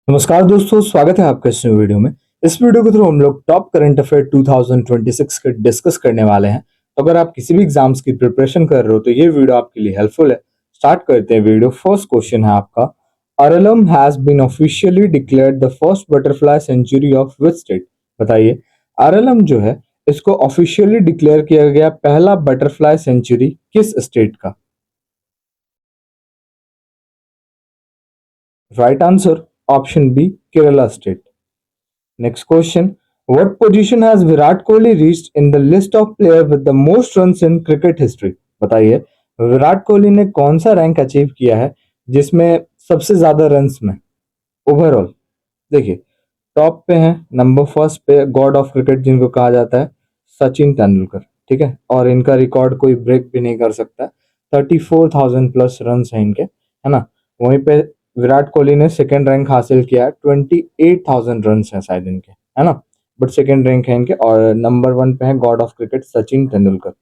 नमस्कार दोस्तों, स्वागत है आपका इस वीडियो में। इस वीडियो के थ्रू हम लोग टॉप करंट अफेयर 2026 के डिस्कस करने वाले हैं। तो अगर आप किसी भी एग्जाम्स की प्रिपरेशन कर रहे हो तो ये वीडियो आपके लिए हेल्पफुल है। स्टार्ट करते हैं वीडियो। फर्स्ट क्वेश्चन है आपका, Aralam has been officially declared the first butterfly sanctuary of which state. बताइए, अरलम जो है इसको ऑफिशियली डिक्लेयर किया गया पहला बटरफ्लाई सेंचुरी किस स्टेट का? Right answer option B, Kerala state. Next question. What position has Virat Kohli reached in the list of players with the most runs in cricket history? बताइए, विराट कोहली ने कौन सा रैंक अचीव किया है जिसमें सबसे ज्यादा रन्स में ओवरऑल? देखिए, टॉप पे है, नंबर फर्स्ट पे गॉड ऑफ क्रिकेट जिनको कहा जाता है, सचिन तेंदुलकर। ठीक है, और इनका रिकॉर्ड कोई ब्रेक भी नहीं कर सकता। 34,000 प्लस रन है इनके, है ना। वहीं पे विराट कोहली ने सेकंड रैंक हासिल किया है, 28,000 रन है शायद इनके, है ना। बट सेकंड रैंक है इनके, और नंबर वन पे है god of cricket Sachin Tendulkar.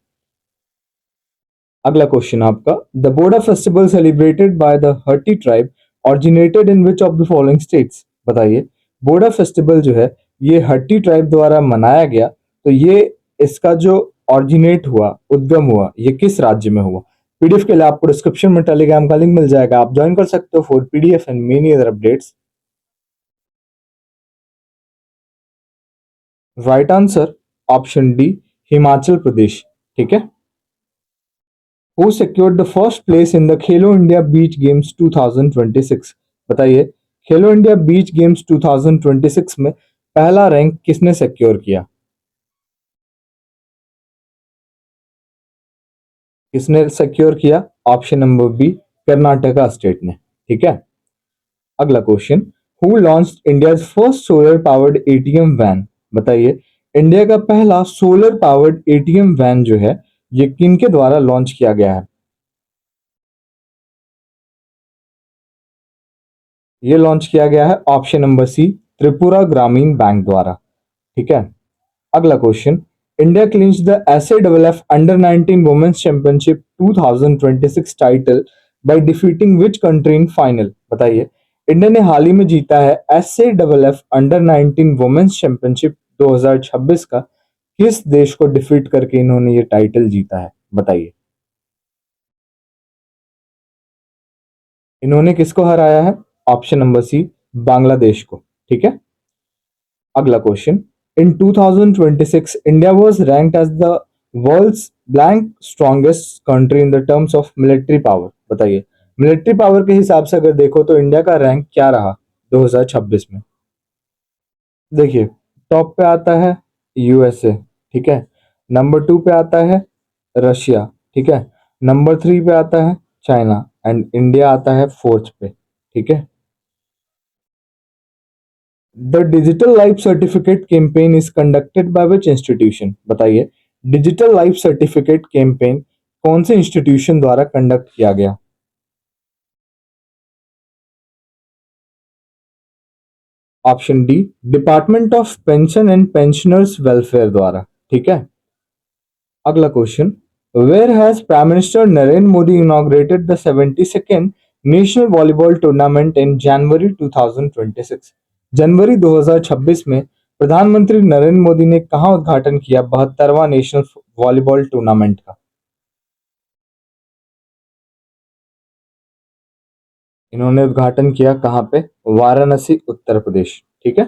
अगला क्वेश्चन आपका, the Boda festival celebrated by the Hatti tribe originated in which of the following states? बताइए, बोडा फेस्टिवल जो है ये हट्टी ट्राइब द्वारा मनाया गया, तो ये इसका जो ऑरिजिनेट हुआ, उद्गम हुआ, ये किस राज्य में हुआ? पीडीएफ के लिए आपको डिस्क्रिप्शन में टेलीग्राम का लिंक मिल जाएगा, आप ज्वाइन कर सकते हो for PDF and many other updates. Right answer option D, Himachal Pradesh. ठीक है। Who secured the first place in the Khelo India beach games 2026? बताइए, खेलो इंडिया बीच गेम्स 2026 में पहला रैंक किसने सिक्योर किया? किसने सिक्योर किया? Option number B, Karnataka state ने। ठीक है। अगला question, who launched India first solar powered ATM van? बताइए, इंडिया का पहला सोलर पावर्ड एटीएम वैन जो है ये किनके द्वारा लॉन्च किया गया है? ये लॉन्च किया गया है ऑप्शन नंबर सी, त्रिपुरा ग्रामीण बैंक द्वारा। ठीक है। अगला question, India clinch the SAWF under 19 women's championship 2026 title by defeating which country in final? बताइए, इंडिया ने हाल ही में जीता है एसएडब्ल्यूएफ अंडर 19 वुमेन्स चैंपियनशिप 2026 का किस देश को डिफीट करके इन्होंने ये टाइटल जीता है? बताइए, इन्होंने किसको हराया है? ऑप्शन नंबर सी, बांग्लादेश को। ठीक है। अगला question, in 2026 India was ranked as the world's blank strongest country in the terms of military power. बताइए, मिलिट्री पावर के हिसाब से अगर देखो तो इंडिया का रैंक क्या रहा 2026 में? देखिए, टॉप पे आता है यूएसए। ठीक है। नंबर टू पे आता है रशिया। ठीक है। नंबर थ्री पे आता है चाइना, एंड इंडिया आता है फोर्थ पे। ठीक है। The digital life certificate campaign is conducted by which institution? बताइए, डिजिटल लाइफ सर्टिफिकेट कैंपेन कौन से इंस्टीट्यूशन द्वारा कंडक्ट किया गया? Option D, department of pension and pensioners welfare द्वारा। ठीक है। अगला question, where has prime minister Narendra Modi inaugurated the 72nd national volleyball tournament in January 2026? जनवरी 2026 में प्रधानमंत्री नरेंद्र मोदी ने कहां उद्घाटन किया 72वां नेशनल वॉलीबॉल टूर्नामेंट का? इन्होंने उद्घाटन किया कहां पे? वाराणसी, उत्तर प्रदेश। ठीक है।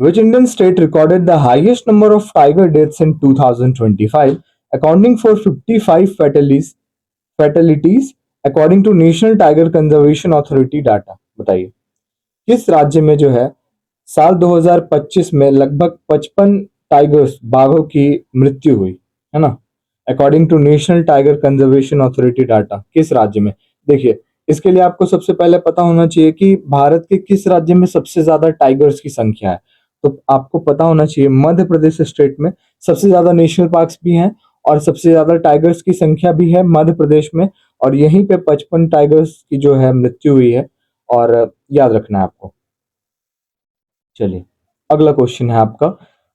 Which Indian state recorded the highest number of tiger deaths in 2025, accounting for 55 fatalities according to National Tiger Conservation Authority data? बताइए, किस राज्य में जो है साल 2025 में लगभग 55 टाइगर्स, बाघों की मृत्यु हुई, है ना। According to national tiger conservation authority data, किस राज्य में? देखिए, इसके लिए आपको सबसे पहले पता होना चाहिए कि भारत के किस राज्य में सबसे ज्यादा टाइगर्स की संख्या है। तो आपको पता होना चाहिए मध्य प्रदेश स्टेट में सबसे ज्यादा नेशनल पार्क्स भी हैं और सबसे ज्यादा टाइगर्स की संख्या भी है मध्य प्रदेश में, और यहीं पे 55 टाइगर्स की जो है मृत्यु हुई है, और याद रखना है आपको। चलिए, अगला क्वेश्चन है आपका,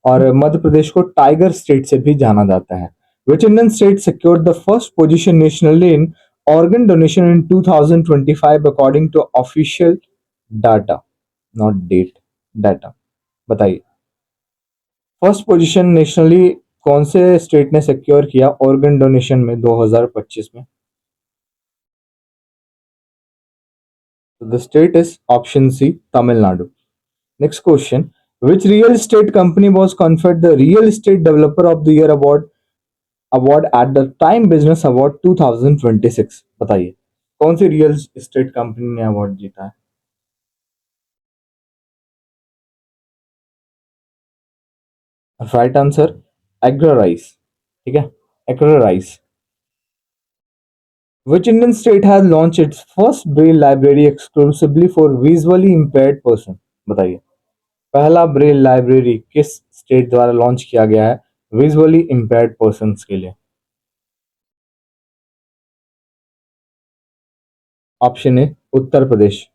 और मध्य प्रदेश को टाइगर स्टेट से भी जाना जाता है। Which Indian state secured the first position nationally in organ donation in 2025 according to official data, not date, data. बताइए, फर्स्ट पोजीशन नेशनली कौन से स्टेट ने सिक्योर किया ऑर्गन डोनेशन में 2025 में? तो the state is option C, Tamil Nadu. Next question, which real estate company was conferred the real estate developer of the year award at the time business award 2026? बताइए, कौन सी रियल एस्टेट कंपनी ने award जीता है? Right answer, Agrorise. ठीक है, एग्रोराइस। Which Indian state has launched its first braille library exclusively for visually impaired person? बताइए, पहला ब्रेल लाइब्रेरी किस स्टेट द्वारा लॉन्च किया गया है विजुअली इम्पेयर्ड पर्संस के लिए? Option A, Uttar Pradesh.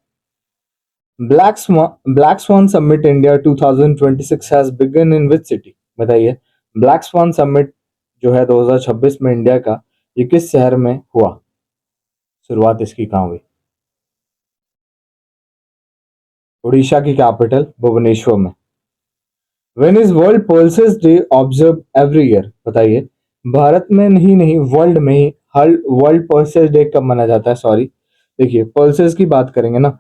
Black swan summit India 2026 has began in which city? बताइए, ब्लैक स्वान समिट जो है 2026 में इंडिया का, ये किस शहर में हुआ? शुरुआत इसकी कहाँ हुई? उड़ीसा की कैपिटल भुवनेश्वर में। When is world pulses day observe every year? बताइए, भारत में ही नहीं वर्ल्ड में ही हर वर्ल्ड पल्सेस डे कब मनाया जाता है? सॉरी, देखिए पल्सेस की बात करेंगे ना,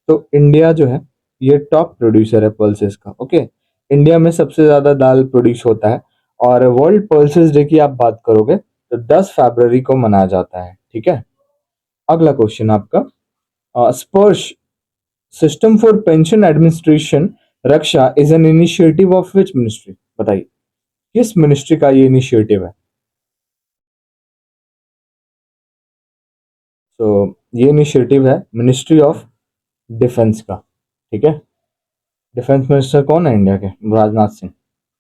तो इंडिया जो है ये टॉप प्रोड्यूसर है पल्सेस का। ओके, इंडिया में सबसे ज्यादा दाल प्रोड्यूस होता है। और वर्ल्ड पल्सेस डे की आप बात करोगे तो 10 फरवरी को मनाया जाता है। ठीक है, अगला क्वेश्चन आपका, स्पर्श system for pension administration Raksha is an initiative of which ministry? बताइए, किस मिनिस्ट्री का ये इनिशिएटिव है? तो ये इनिशिएटिव है मिनिस्ट्री ऑफ डिफेंस का। ठीक है, डिफेंस मिनिस्टर कौन है इंडिया के? राजनाथ सिंह।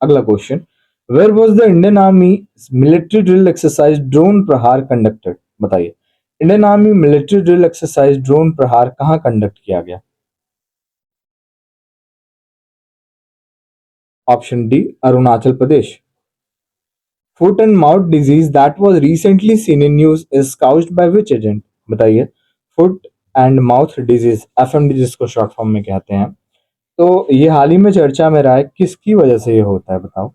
अगला question, where was the Indian army military drill exercise drone Prahar conducted? बताइए, Indian army military drill exercise drone Prahar कहाँ कंडक्ट किया गया? Option D, Arunachal Pradesh. Foot and mouth disease that was recently seen in news is caused by which agent? बताइए, foot and mouth disease, FMD जिसको short form में कहते हैं, तो ये हाल ही में चर्चा में रहा है, किसकी वजह से ये होता है बताओ?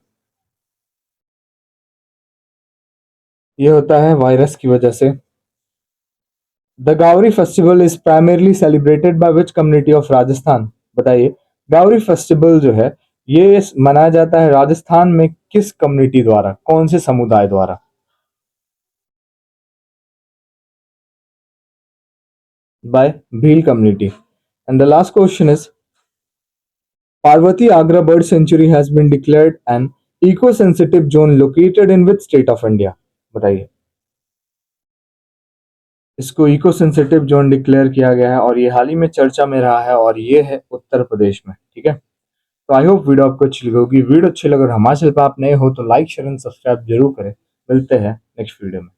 ये होता है वायरस की वजह से। The Gauri festival is primarily celebrated by which community of Rajasthan? बताइए, गाउरी फेस्टिवल जो है ये मनाया जाता है राजस्थान में किस कम्युनिटी द्वारा, कौन से समुदाय द्वारा? By Bhil community. And the last question is, Parvati आगरा bird sanctuary has been declared an eco sensitive zone located in which state of India? बताइए, इसको इको सेंसिटिव जोन डिक्लेयर किया गया है और ये हाल ही में चर्चा में रहा है और ये है उत्तर प्रदेश में। ठीक है, तो आई होप वीडियो आपको अच्छी लगी होगी। वीडियो अच्छी लगे और हमारे चैनल पर आप नए हो तो लाइक शेयर एंड सब्सक्राइब जरूर करें। मिलते हैं नेक्स्ट वीडियो में।